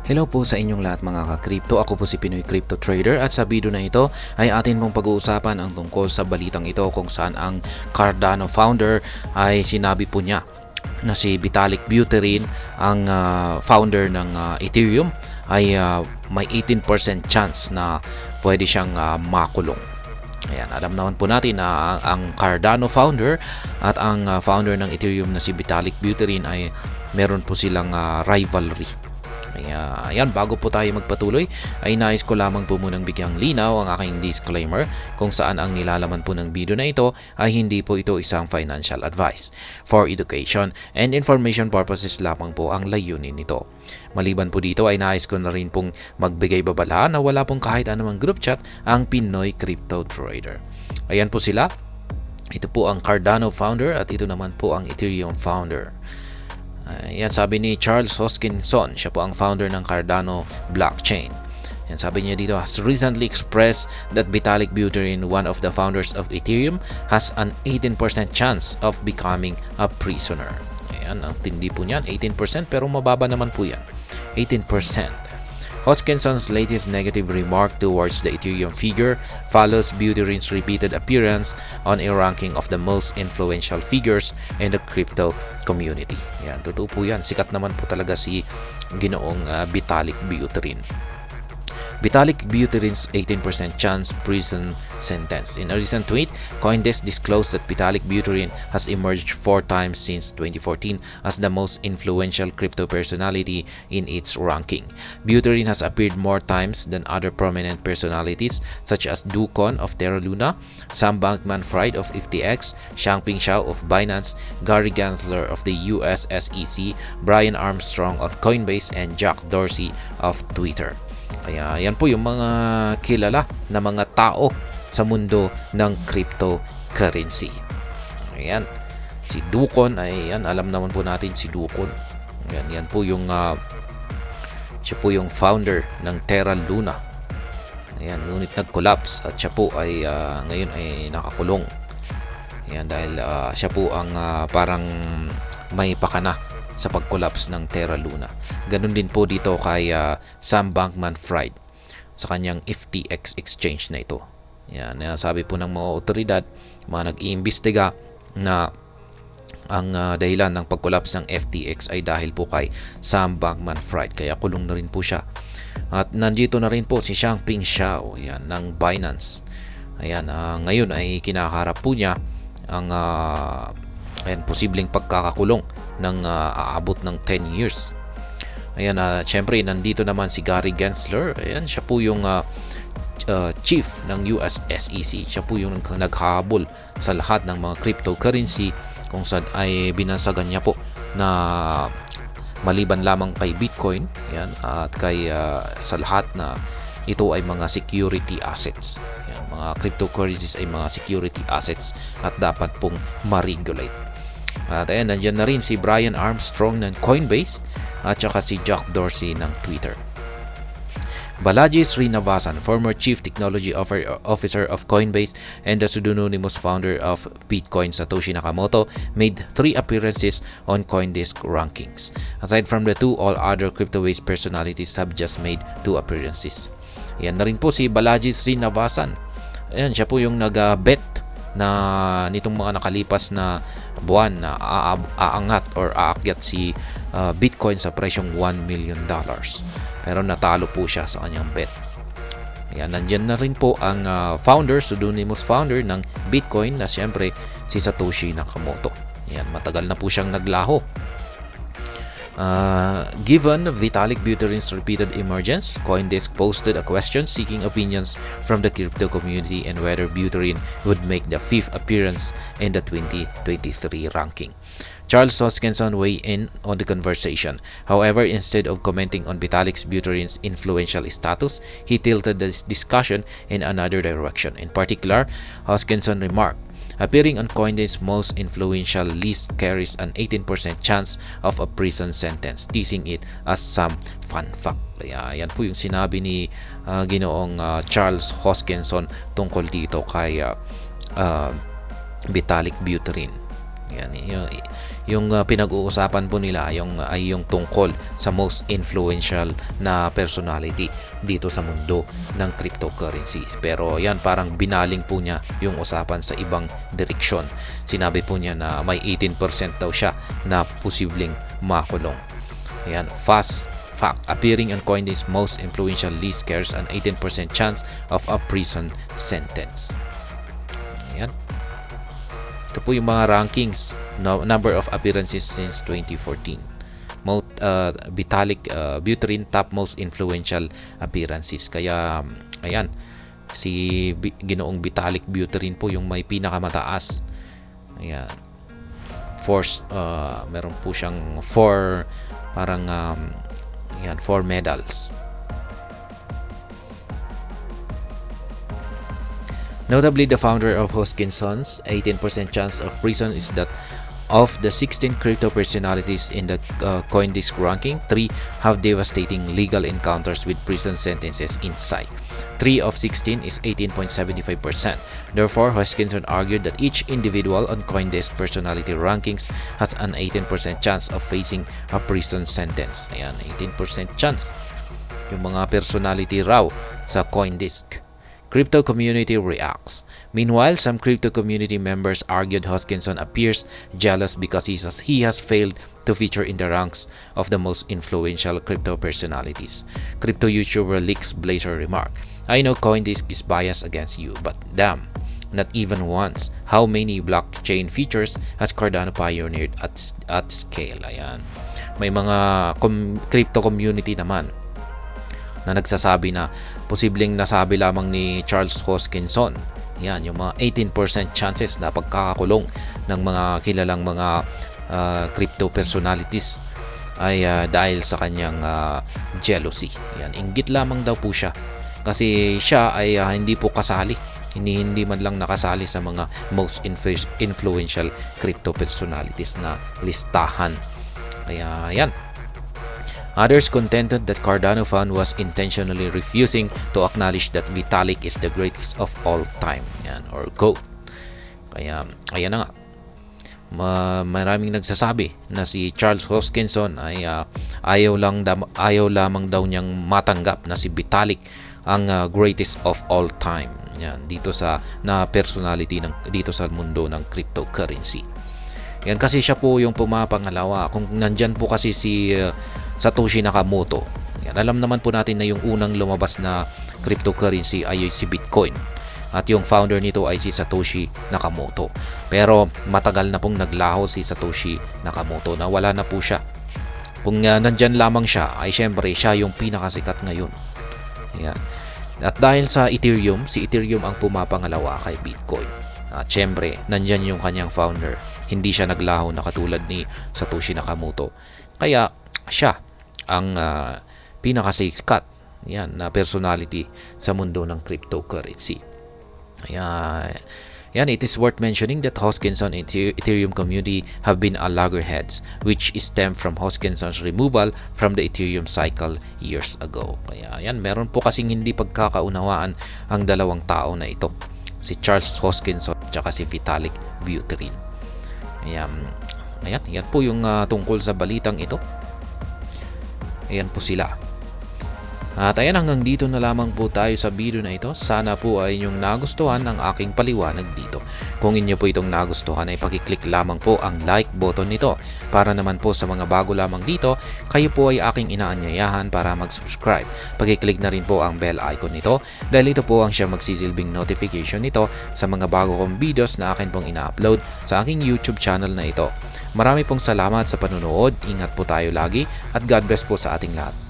Hello po sa inyong lahat mga ka-crypto. Ako po si Pinoy Crypto Trader at sa video na ito ay atin pong pag-uusapan ang tungkol sa balitang ito kung saan ang Cardano founder ay sinabi po niya na si Vitalik Buterin, ang founder ng Ethereum, ay may 18% chance na pwede siyang makulong. Ayan, alam naman po natin na ang Cardano founder at ang founder ng Ethereum na si Vitalik Buterin ay meron po silang rivalry. Ayan, bago po tayo magpatuloy ay nais ko lamang po munang bigyang linaw ang aking disclaimer kung saan ang nilalaman po ng video na ito ay hindi po ito isang financial advice. For education and information purposes lamang po ang layunin nito. Maliban po dito ay nais ko na rin pong magbigay babala na wala pong kahit anumang group chat ang Pinoy Crypto Trader. Ayan po sila. Ito po ang Cardano founder at ito naman po ang Ethereum founder. Yan, sabi ni Charles Hoskinson, siya po ang founder ng Cardano blockchain. Yan, sabi niya dito, has recently expressed that Vitalik Buterin, one of the founders of Ethereum, has an 18% chance of becoming a prisoner. Ayan, ang tindi po niyan, 18%, pero mababa naman po yan, 18%. Hoskinson's latest negative remark towards the Ethereum figure follows Buterin's repeated appearance on a ranking of the most influential figures in the crypto community. Yan, totoo po yan. Sikat naman po talaga si Ginoong Vitalik Buterin. Vitalik Buterin's 18% chance prison sentence. In a recent tweet, CoinDesk disclosed that Vitalik Buterin has emerged 4 times since 2014 as the most influential crypto personality in its ranking. Buterin has appeared more times than other prominent personalities such as Do Kwon of Terra Luna, Sam Bankman-Fried of FTX, Changpeng Zhao of Binance, Gary Gensler of the US SEC, Brian Armstrong of Coinbase, and Jack Dorsey of Twitter. Kaya yan po yung mga kilala na mga tao sa mundo ng cryptocurrency. Ayan. Si Do Kwon ay yan, alam naman po natin si Do Kwon. Yan po yung siya po yung founder ng Terra Luna. Ayan, ngunit nag-collapse at siya po ay ngayon ay nakakulong. Ayan, dahil siya po ang parang may pakana sa pag-collapse ng Terra Luna. Ganun din po dito kay Sam Bankman-Fried sa kanyang FTX exchange na ito. Yan, sabi po ng mga otoridad, mga nag-iimbestiga na ang dahilan ng pag-collapse ng FTX ay dahil po kay Sam Bankman-Fried, kaya kulong na rin po siya. At nandito na rin po si Changpeng Zhao, yan, ng Binance. Ayan, ngayon ay kinakaharap po niya ang posibleng pagkakakulong ng aabot ng 10 years. Ayan, syempre nandito naman si Gary Gensler. Ayan, siya po yung chief ng US SEC. Siya po yung naghahabol sa lahat ng mga cryptocurrency kung saan ay binansagan niya po na maliban lamang kay Bitcoin, ayan, at kay sa lahat na ito ay mga security assets. Ayan, mga cryptocurrencies ay mga security assets at dapat pong ma-regulate. At ayan, nandiyan na rin si Brian Armstrong ng Coinbase at saka si Jack Dorsey ng Twitter. Balaji Srinivasan, former Chief Technology Officer of Coinbase and the pseudonymous founder of Bitcoin, Satoshi Nakamoto, made 3 appearances on CoinDesk rankings. Aside from the 2, all other crypto-based personalities have just made 2 appearances. Ayan na rin po si Balaji Srinivasan. Ayan, siya po yung nag-bet na nitong mga nakalipas na buwan na aangat or aakyat si Bitcoin sa presyong $1 million. Pero natalo po siya sa kanyang bet. Ayan, nandyan na rin po ang pseudonymous founder ng Bitcoin na siyempre si Satoshi Nakamoto. Ayan, matagal na po siyang naglaho. Given Vitalik Buterin's repeated emergence, CoinDesk posted a question seeking opinions from the crypto community and whether Buterin would make the 5th appearance in the 2023 ranking. Charles Hoskinson weighed in on the conversation. However, instead of commenting on Vitalik Buterin's influential status, he tilted the discussion in another direction. In particular, Hoskinson remarked, appearing on CoinDesk's most influential list carries an 18% chance of a prison sentence, teasing it as some fun fact. Kaya yan po yung sinabi ni Ginoong Charles Hoskinson tungkol dito kay Vitalik Buterin. Yan, yung pinag-uusapan po nila ay yung tungkol sa most influential na personality dito sa mundo ng cryptocurrency. Pero yan, parang binaling po niya yung usapan sa ibang direksyon. Sinabi po niya na may 18% daw siya na posibleng makulong. Ayan, fast fact, appearing on Coindesk most influential list carries an 18% chance of a prison sentence. Ayan. Ito po yung mga rankings, number of appearances since 2014. Vitalik Buterin top most influential appearances. Kaya ayan, si Ginoong Vitalik Buterin po yung may pinakamataas. Ayan. Meron po siyang 4 medals. Notably, the founder of Hoskinson's 18% chance of prison is that of the 16 crypto personalities in the Coindesk ranking, 3 have devastating legal encounters with prison sentences in sight. 3 of 16 is 18.75%. Therefore, Hoskinson argued that each individual on Coindesk personality rankings has an 18% chance of facing a prison sentence. Ayan, 18% chance. Yung mga personality raw sa Coindesk. Crypto community reacts. Meanwhile, some crypto community members argued Hoskinson appears jealous because he has failed to feature in the ranks of the most influential crypto personalities. Crypto YouTuber Lex Blazer remarked, "I know Coindesk is biased against you, but damn, not even once. How many blockchain features has Cardano pioneered at scale?" Ayan. May mga crypto community naman na nagsasabi na posibleng nasabi lamang ni Charles Hoskinson. Yan, yung mga 18% chances na pagkakakulong ng mga kilalang mga crypto personalities ay dahil sa kanyang jealousy. Yan, inggit lamang daw po siya. Kasi siya ay hindi po kasali. Hindi man lang nakasali sa mga most influential crypto personalities na listahan. Kaya yan. Others contended that Cardano Fund was intentionally refusing to acknowledge that Vitalik is the greatest of all time. Yan, or GOAT. Kaya, ayan na nga. Maraming nagsasabi na si Charles Hoskinson ay ayaw lamang daw niyang matanggap na si Vitalik ang greatest of all time. Yan, dito sa personality dito sa mundo ng cryptocurrency. Yan, kasi siya po yung pumapangalawa. Kung nandyan po kasi si Satoshi Nakamoto, yan, alam naman po natin na yung unang lumabas na cryptocurrency ay si Bitcoin. At yung founder nito ay si Satoshi Nakamoto. Pero matagal na pong naglaho si Satoshi Nakamoto, na wala na po siya. Kung nandyan lamang siya, ay syempre siya yung pinakasikat ngayon. Yan. At dahil sa Ethereum, si Ethereum ang pumapangalawa kay Bitcoin. At syempre, nandyan yung kanyang founder. Hindi siya naglaho na katulad ni Satoshi Nakamoto. Kaya siya ang pinakasikat na personality sa mundo ng cryptocurrency. Yan, it is worth mentioning that Hoskinson and Ethereum community have been at loggerheads, which stem from Hoskinson's removal from the Ethereum cycle years ago. Kaya yan, meron po kasing hindi pagkakaunawaan ang dalawang tao na ito, si Charles Hoskinson at si Vitalik Buterin. Ayan, yan po yung tungkol sa balitang ito. Ayan po sila. At ayan, hanggang dito na lamang po tayo sa video na ito. Sana po ay inyong nagustuhan ang aking paliwanag dito. Kung inyo po itong nagustuhan ay pakiclick lamang po ang like button nito. Para naman po sa mga bago lamang dito, kayo po ay aking inaanyayahan para mag-subscribe. Pakiclick na rin po ang bell icon nito dahil ito po ang siyang magsisilbing notification nito sa mga bago kong videos na akin pong ina-upload sa aking YouTube channel na ito. Marami pong salamat sa panunood. Ingat po tayo lagi at God bless po sa ating lahat.